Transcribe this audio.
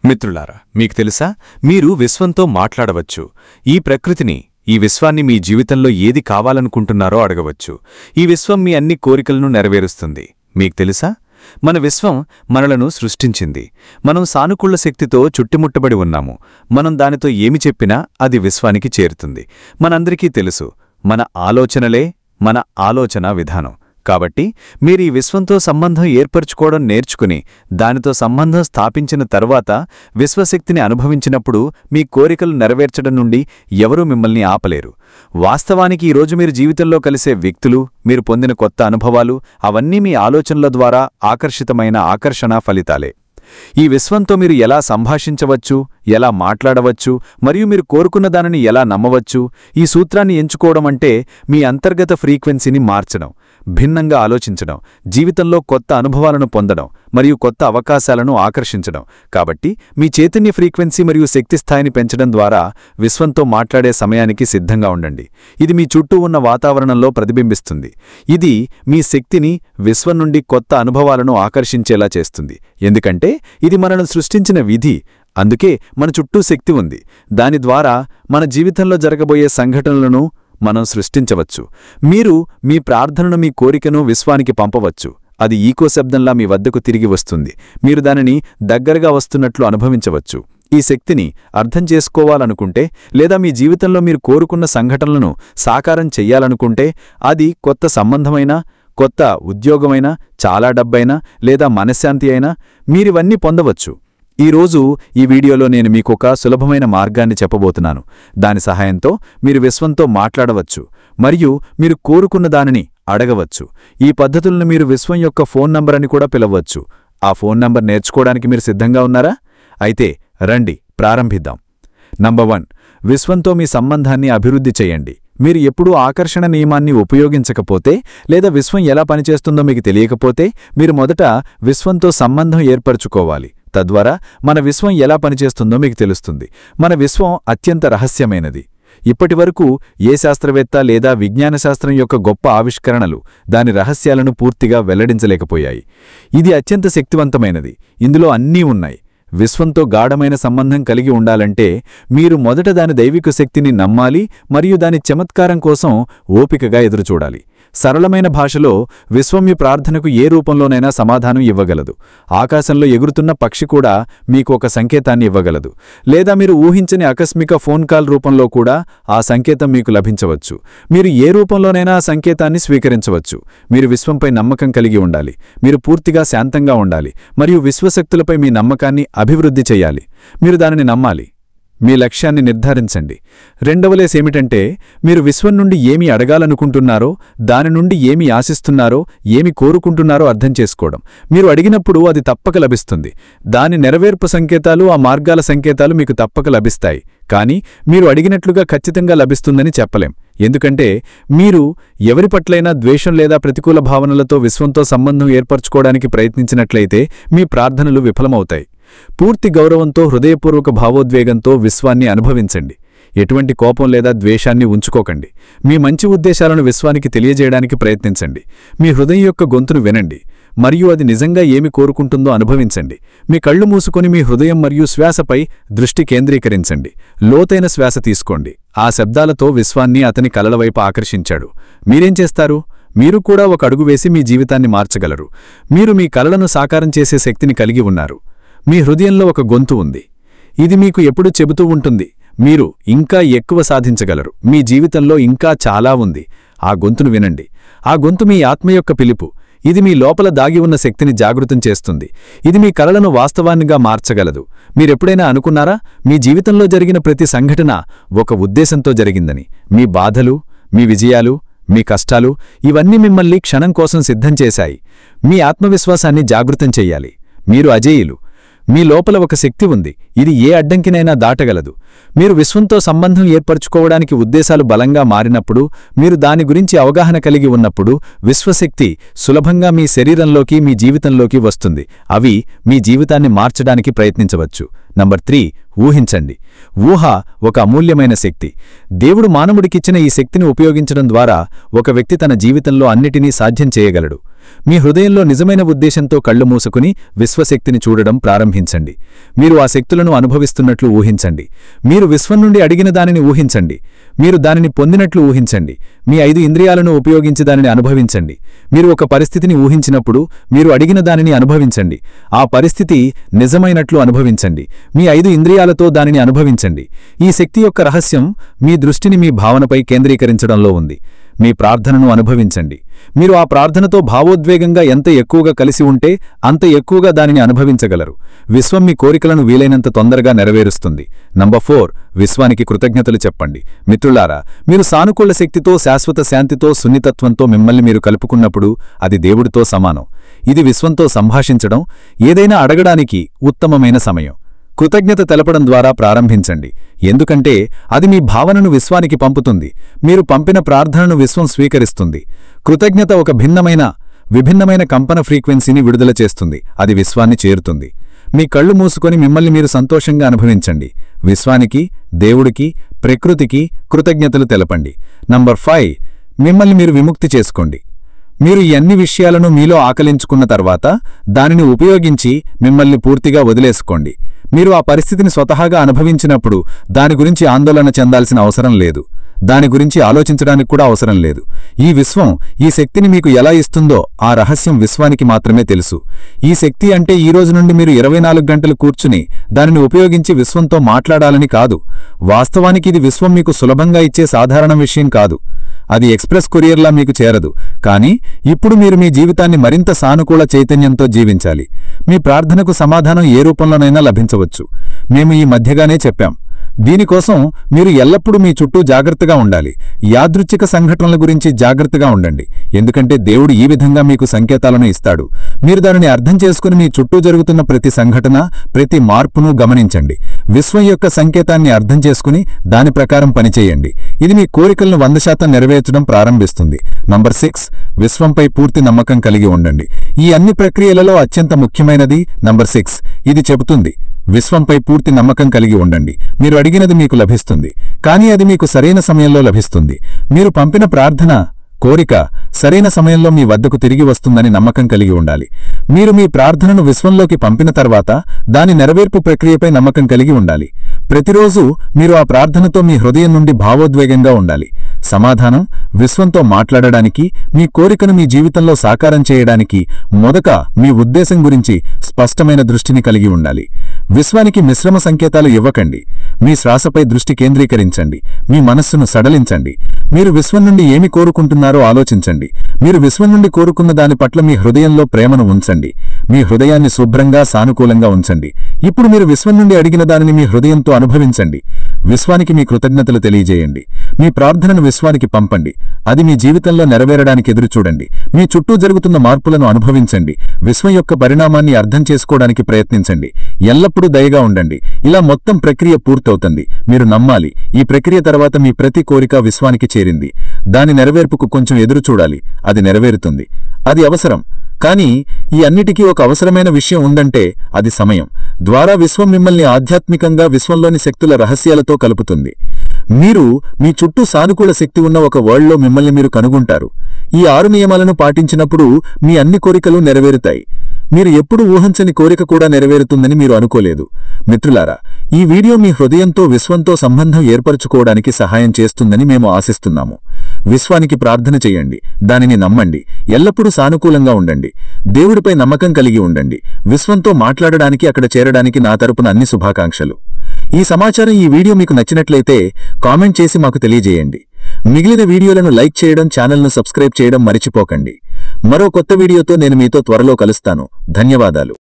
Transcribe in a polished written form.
మిత్రులారా, మీకు తెలుసా, మీరు విశ్వంతో మాట్లాడవచ్చు. ఈ ప్రకృతిని, ఈ విశ్వాన్ని మీ జీవితంలో ఏది కావాలనుకుంటున్నారో అడగవచ్చు. ఈ విశ్వం మీ అన్ని కోరికలను నెరవేరుస్తుంది. మీకు తెలుసా, మన విశ్వం మనలను సృష్టించింది. మనం సానుకూల శక్తితో చుట్టుముట్టబడి ఉన్నాము. మనం దానితో ఏమి చెప్పినా అది విశ్వానికి చేరుతుంది. మనందరికీ తెలుసు, మన ఆలోచనలే మన ఆలోచనా విధానం. కాబట్టి మీరు ఈ విశ్వంతో సంబంధం ఏర్పరచుకోవడం నేర్చుకుని దానితో సంబంధం స్థాపించిన తరువాత విశ్వశక్తిని అనుభవించినప్పుడు మీ కోరికలు నెరవేర్చడం నుండి ఎవరూ మిమ్మల్ని ఆపలేరు. వాస్తవానికి ఈరోజు మీరు జీవితంలో కలిసే వ్యక్తులు, మీరు పొందిన కొత్త అనుభవాలు, అవన్నీ మీ ఆలోచనల ద్వారా ఆకర్షితమైన ఆకర్షణ ఫలితాలే. ఈ విశ్వంతో మీరు ఎలా సంభాషించవచ్చు, ఎలా మాట్లాడవచ్చు, మరియు మీరు కోరుకున్న దానిని ఎలా నమ్మవచ్చు. ఈ సూత్రాన్ని ఎంచుకోవడం అంటే మీ అంతర్గత ఫ్రీక్వెన్సీని మార్చడం, భిన్నంగా ఆలోచించడం, జీవితంలో కొత్త అనుభవాలను పొందడం మరియు కొత్త అవకాశాలను ఆకర్షించడం. కాబట్టి మీ చైతన్య ఫ్రీక్వెన్సీ మరియు శక్తి స్థాయిని పెంచడం ద్వారా విశ్వంతో మాట్లాడే సమయానికి సిద్ధంగా ఉండండి. ఇది మీ చుట్టూ ఉన్న వాతావరణంలో ప్రతిబింబిస్తుంది. ఇది మీ శక్తిని విశ్వం నుండి కొత్త అనుభవాలను ఆకర్షించేలా చేస్తుంది. ఎందుకంటే ఇది మనను సృష్టించిన విధి. అందుకే మన చుట్టూ శక్తి ఉంది. దాని ద్వారా మన జీవితంలో జరగబోయే సంఘటనలను మనం సృష్టించవచ్చు. మీరు మీ ప్రార్థనను, మీ కోరికను విశ్వానికి పంపవచ్చు. అది ఈకో శబ్దంలా మీ వద్దకు తిరిగి వస్తుంది. మీరు దానిని దగ్గరగా వస్తున్నట్లు అనుభవించవచ్చు. ఈ శక్తిని అర్థం చేసుకోవాలనుకుంటే, లేదా మీ జీవితంలో మీరు కోరుకున్న సంఘటనలను సాకారం చెయ్యాలనుకుంటే, అది కొత్త సంబంధమైనా, కొత్త ఉద్యోగమైనా, చాలా డబ్బైనా, లేదా మనశ్శాంతి అయినా, మీరివన్నీ పొందవచ్చు. ఈరోజు ఈ వీడియోలో నేను మీకొక సులభమైన మార్గాన్ని చెప్పబోతున్నాను. దాని సహాయంతో మీరు విశ్వంతో మాట్లాడవచ్చు మరియు మీరు కోరుకున్న దానిని అడగవచ్చు. ఈ పద్ధతులను మీరు విశ్వం యొక్క ఫోన్ నంబర్ అని కూడా పిలవవచ్చు. ఆ ఫోన్ నంబర్ నేర్చుకోవడానికి మీరు సిద్ధంగా ఉన్నారా? అయితే రండి, ప్రారంభిద్దాం. నంబర్ 1, విశ్వంతో మీ సంబంధాన్ని అభివృద్ధి చేయండి. మీరు ఎప్పుడూ ఆకర్షణ నియమాన్ని ఉపయోగించకపోతే, లేదా విశ్వం ఎలా పనిచేస్తుందో మీకు తెలియకపోతే, మీరు మొదట విశ్వంతో సంబంధం ఏర్పరచుకోవాలి. తద్వారా మన విశ్వం ఎలా పనిచేస్తుందో మీకు తెలుస్తుంది. మన విశ్వం అత్యంత రహస్యమైనది. ఇప్పటివరకు ఏ శాస్త్రవేత్త లేదా విజ్ఞానశాస్త్రం యొక్క గొప్ప ఆవిష్కరణలు దాని రహస్యాలను పూర్తిగా వెల్లడించలేకపోయాయి. ఇది అత్యంత శక్తివంతమైనది. ఇందులో అన్నీ ఉన్నాయి. విశ్వంతో గాఢమైన సంబంధం కలిగి ఉండాలంటే మీరు మొదట దాని దైవిక శక్తిని నమ్మాలి మరియు దాని చమత్కారం కోసం ఓపికగా ఎదురుచూడాలి. సరళమైన భాషలో విశ్వం మీ ప్రార్థనకు ఏ రూపంలోనైనా సమాధానం ఇవ్వగలదు. ఆకాశంలో ఎగురుతున్న పక్షి కూడా మీకు ఒక సంకేతాన్ని ఇవ్వగలదు. లేదా మీరు ఊహించని ఆకస్మిక ఫోన్ కాల్ రూపంలో కూడా ఆ సంకేతం మీకు లభించవచ్చు. మీరు ఏ రూపంలోనైనా ఆ సంకేతాన్ని స్వీకరించవచ్చు. మీరు విశ్వంపై నమ్మకం కలిగి ఉండాలి. మీరు పూర్తిగా శాంతంగా ఉండాలి మరియు విశ్వశక్తులపై మీ నమ్మకాన్ని అభివృద్ధి చెయ్యాలి. మీరు దానిని నమ్మాలి. మీ లక్ష్యాన్ని నిర్ధారించండి. రెండవ లేసేమిటంటే, మీరు విశ్వం నుండి ఏమి అడగాలనుకుంటున్నారో, దాని నుండి ఏమి ఆశిస్తున్నారో, ఏమి కోరుకుంటున్నారో అర్థం చేసుకోవడం. మీరు అడిగినప్పుడు అది తప్పక లభిస్తుంది. దాని నెరవేర్పు సంకేతాలు, ఆ మార్గాల సంకేతాలు మీకు తప్పక లభిస్తాయి. కానీ మీరు అడిగినట్లుగా ఖచ్చితంగా లభిస్తుందని చెప్పలేం. ఎందుకంటే మీరు ఎవరి పట్లైనా ద్వేషం లేదా ప్రతికూల భావనలతో విశ్వంతో సంబంధం ఏర్పరచుకోవడానికి ప్రయత్నించినట్లయితే మీ ప్రార్థనలు విఫలమవుతాయి. పూర్తి గౌరవంతో, హృదయపూర్వక భావోద్వేగంతో విశ్వాన్ని అనుభవించండి. ఎటువంటి కోపం లేదా ద్వేషాన్ని ఉంచుకోకండి. మీ మంచి ఉద్దేశాలను విశ్వానికి తెలియజేయడానికి ప్రయత్నించండి. మీ హృదయం యొక్క గొంతును వినండి మరియు అది నిజంగా ఏమి కోరుకుంటుందో అనుభవించండి. మీ కళ్ళు మూసుకొని మీ హృదయం మరియు శ్వాసపై దృష్టి కేంద్రీకరించండి. లోతైన శ్వాస తీసుకోండి. ఆ శబ్దాలతో విశ్వాన్ని అతని కలల వైపు ఆకర్షించాడు. మీరేం చేస్తారు? మీరు కూడా ఒక అడుగు వేసి మీ జీవితాన్ని మార్చగలరు. మీరు మీ కలలను సాకారం చేసే శక్తిని కలిగి ఉన్నారు. మీ హృదయంలో ఒక గొంతు ఉంది. ఇది మీకు ఎప్పుడూ చెబుతూ ఉంటుంది, మీరు ఇంకా ఎక్కువ సాధించగలరు. మీ జీవితంలో ఇంకా చాలా ఉంది. ఆ గొంతును వినండి. ఆ గొంతు మీ ఆత్మ యొక్క పిలుపు. ఇది మీ లోపల దాగి ఉన్న శక్తిని జాగృతం చేస్తుంది. ఇది మీ కలలను వాస్తవాన్నిగా మార్చగలదు. మీరెప్పుడైనా అనుకున్నారా, మీ జీవితంలో జరిగిన ప్రతి సంఘటన ఒక ఉద్దేశంతో జరిగిందని? మీ బాధలు, మీ విజయాలు, మీ కష్టాలు, ఇవన్నీ మిమ్మల్ని క్షణం కోసం సిద్ధం చేశాయి. మీ ఆత్మవిశ్వాసాన్ని జాగృతం చెయ్యాలి. మీరు అజేయులు. మీ లోపల ఒక శక్తి ఉంది. ఇది ఏ అడ్డంకినైనా దాటగలదు. మీరు విశ్వంతో సంబంధం ఏర్పరచుకోవడానికి ఉద్దేశాలు బలంగా మారినప్పుడు, మీరు దాని గురించి అవగాహన కలిగి ఉన్నప్పుడు, విశ్వశక్తి సులభంగా మీ శరీరంలోకి, మీ జీవితంలోకి వస్తుంది. అవి మీ జీవితాన్ని మార్చడానికి ప్రయత్నించవచ్చు. నంబర్ 3, ఊహించండి. ఊహ ఒక అమూల్యమైన శక్తి. దేవుడు మానవుడికిచ్చిన ఈ శక్తిని ఉపయోగించడం ద్వారా ఒక వ్యక్తి తన జీవితంలో అన్నిటినీ సాధ్యం చేయగలడు. మీ హృదయంలో నిజమైన ఉద్దేశంతో కళ్ళు మూసుకుని విశ్వశక్తిని చూడడం ప్రారంభించండి. మీరు ఆ శక్తులను అనుభవిస్తున్నట్లు ఊహించండి. మీరు విశ్వం నుండి అడిగిన దానిని ఊహించండి. మీరు దానిని పొందినట్లు ఊహించండి. మీ 5 ఇంద్రియాలను ఉపయోగించి దానిని అనుభవించండి. మీరు ఒక పరిస్థితిని ఊహించినప్పుడు మీరు అడిగిన దానిని అనుభవించండి. ఆ పరిస్థితి నిజమైనట్లు అనుభవించండి. మీ 5 ఇంద్రియాలతో దానిని అనుభవించండి. ఈ శక్తి యొక్క రహస్యం మీ దృష్టిని మీ భావనపై కేంద్రీకరించడంలో ఉంది. మీ ప్రార్థనను అనుభవించండి. మీరు ఆ ప్రార్థనతో భావోద్వేగంగా ఎంత ఎక్కువగా కలిసి ఉంటే అంత ఎక్కువగా దానిని అనుభవించగలరు. విశ్వం మీ కోరికలను వీలైనంత తొందరగా నెరవేరుస్తుంది. నంబర్ 4, విశ్వానికి కృతజ్ఞతలు చెప్పండి. మిత్రులారా, మీరు సానుకూల శక్తితో, శాశ్వత శాంతితో, సున్నితత్వంతో మిమ్మల్ని మీరు కలుపుకున్నప్పుడు అది దేవుడితో సమానం. ఇది విశ్వంతో సంభాషించడం, ఏదైనా అడగడానికి ఉత్తమమైన సమయం. కృతజ్ఞత తెలపడం ద్వారా ప్రారంభించండి. ఎందుకంటే అది మీ భావనను విశ్వానికి పంపుతుంది. మీరు పంపిన ప్రార్థనను విశ్వం స్వీకరిస్తుంది. కృతజ్ఞత ఒక విభిన్నమైన కంపన ఫ్రీక్వెన్సీని విడుదల చేస్తుంది. అది విశ్వాన్ని చేరుతుంది. మీ కళ్ళు మూసుకొని మిమ్మల్ని మీరు సంతోషంగా అనుభవించండి. విశ్వానికి, దేవుడికి, ప్రకృతికి కృతజ్ఞతలు తెలపండి. నంబర్ 5, మిమ్మల్ని మీరు విముక్తి చేసుకోండి. మీరు ఈ అన్ని విషయాలను మీలో ఆకలించుకున్న తర్వాత దానిని ఉపయోగించి మిమ్మల్ని పూర్తిగా వదిలేసుకోండి. మీరు ఆ పరిస్థితిని స్వతహాగా అనుభవించినప్పుడు దాని గురించి ఆందోళన చెందాల్సిన అవసరం లేదు. దాని గురించి ఆలోచించడానికి కూడా అవసరం లేదు. ఈ విశ్వం ఈ శక్తిని మీకు ఎలా ఇస్తుందో ఆ రహస్యం విశ్వానికి మాత్రమే తెలుసు. ఈ శక్తి అంటే ఈ రోజు నుండి మీరు 24 గంటలు కూర్చుని దానిని ఉపయోగించి విశ్వంతో మాట్లాడాలని కాదు. వాస్తవానికి ఇది విశ్వం మీకు సులభంగా ఇచ్చే సాధారణ విషయం కాదు. అది ఎక్స్ప్రెస్ కొరియర్లా మీకు చేరదు. కానీ ఇప్పుడు మీరు మీ జీవితాన్ని మరింత సానుకూల చైతన్యంతో జీవించాలి. మీ ప్రార్థనకు సమాధానం ఏ రూపంలోనైనా లభించవచ్చు. మేము ఈ మధ్యగానే చెప్పాం. దీనికోసం మీరు ఎల్లప్పుడూ మీ చుట్టూ జాగ్రత్తగా ఉండాలి. యాదృచ్ఛిక సంఘటనల గురించి జాగ్రత్తగా ఉండండి. ఎందుకంటే దేవుడు ఈ విధంగా మీకు సంకేతాలను ఇస్తాడు. మీరు దానిని అర్థం చేసుకుని మీ చుట్టూ జరుగుతున్న ప్రతి సంఘటన, ప్రతి మార్పును గమనించండి. విశ్వం యొక్క సంకేతాన్ని అర్థం చేసుకుని దాని ప్రకారం పనిచేయండి. ఇది మీ కోరికలను 100% నెరవేర్చడం ప్రారంభిస్తుంది. నంబర్ 6, విశ్వంపై పూర్తి నమ్మకం కలిగి ఉండండి. ఈ అన్ని ప్రక్రియలలో అత్యంత ముఖ్యమైనది నంబర్ 6. ఇది చెబుతుంది, విశ్వంపై పూర్తి నమ్మకం కలిగి ఉండండి. మీరు అడిగినది మీకు లభిస్తుంది. కానీ అది మీకు సరైన సమయంలో లభిస్తుంది. మీరు పంపిన ప్రార్థన, కోరిక సరైన సమయంలో మీ వద్దకు తిరిగి వస్తుందని నమ్మకం కలిగి ఉండాలి. మీరు మీ ప్రార్థనను విశ్వంలోకి పంపిన తర్వాత దాని నెరవేర్పు ప్రక్రియపై నమ్మకం కలిగి ఉండాలి. ప్రతిరోజు మీరు ఆ ప్రార్థనతో మీ హృదయం నుండి భావోద్వేగంగా ఉండాలి. సమాధానం, విశ్వంతో మాట్లాడడానికి, మీ కోరికను మీ జీవితంలో సాకారం చేయడానికి మొదట మీ ఉద్దేశం గురించి స్పష్టమైన దృష్టిని కలిగి ఉండాలి. విశ్వానికి మిశ్రమ సంకేతాలు ఇవ్వకండి. మీ శ్వాసపై దృష్టి కేంద్రీకరించండి. మీ మనస్సును సడలించండి. మీరు విశ్వం నుండి ఏమి కోరుకుంటున్నారో ఆలోచించండి. మీరు విశ్వం నుండి కోరుకున్న దాని పట్ల మీ హృదయంలో ప్రేమను ఉంచండి. మీ హృదయాన్ని శుభ్రంగా, సానుకూలంగా ఉంచండి. ఇప్పుడు మీరు విశ్వం నుండి అడిగిన దానిని మీ హృదయంతో అనుభవించండి. విశ్వానికి మీ కృతజ్ఞతలు తెలియజేయండి. మీ ప్రార్థనను విశ్వానికి పంపండి. అది మీ జీవితంలో నెరవేరడానికి ఎదురుచూడండి. మీ చుట్టూ జరుగుతున్న మార్పులను అనుభవించండి. విశ్వం యొక్క పరిణామాన్ని అర్థం చేసుకోవడానికి ప్రయత్నించండి. ఎల్లప్పుడూ దయగా ఉండండి. ఇలా మొత్తం ప్రక్రియ పూర్తవుతుంది. మీరు నమ్మాలి, ఈ ప్రక్రియ తర్వాత మీ ప్రతి కోరిక విశ్వానికి చేరింది. దాని నెరవేర్పుకు కొంచెం ఎదురుచూడాలి. అది నెరవేరుతుంది. అది అవసరం. కానీ ఈ అన్నిటికీ ఒక అవసరమైన విషయం ఉందంటే అది సమయం. ద్వారా విశ్వం మిమ్మల్ని ఆధ్యాత్మికంగా విశ్వంలోని శక్తుల రహస్యాలతో కలుపుతుంది. మీరు మీ చుట్టూ సానుకూల శక్తి ఉన్న ఒక వరల్డ్లో మిమ్మల్ని మీరు కనుగొంటారు. ఈ 6 నియమాలను పాటించినప్పుడు మీ అన్ని కోరికలు నెరవేరుతాయి. మీరు ఎప్పుడు ఊహించని కోరిక కూడా నెరవేరుతుందని మీరు అనుకోలేదు. మిత్రులారా, ఈ వీడియో మీ హృదయంతో, విశ్వంతో సంబంధం ఏర్పరచుకోవడానికి సహాయం చేస్తుందని మేము ఆశిస్తున్నాము. విశ్వానికి ప్రార్థన చెయ్యండి. దానిని నమ్మండి. ఎల్లప్పుడూ సానుకూలంగా ఉండండి. దేవుడిపై నమ్మకం కలిగి ఉండండి. విశ్వంతో మాట్లాడడానికి, అక్కడ చేరడానికి నా తరపున అన్ని శుభాకాంక్షలు. ఈ సమాచారం, ఈ వీడియో మీకు నచ్చినట్లయితే కామెంట్ చేసి మాకు తెలియజేయండి. మిగిలిన వీడియోలను లైక్ చేయడం, ఛానల్ను సబ్స్క్రైబ్ చేయడం మరిచిపోకండి. మరో కొత్త వీడియోతో నేను మీతో త్వరలో కలుస్తాను. ధన్యవాదాలు.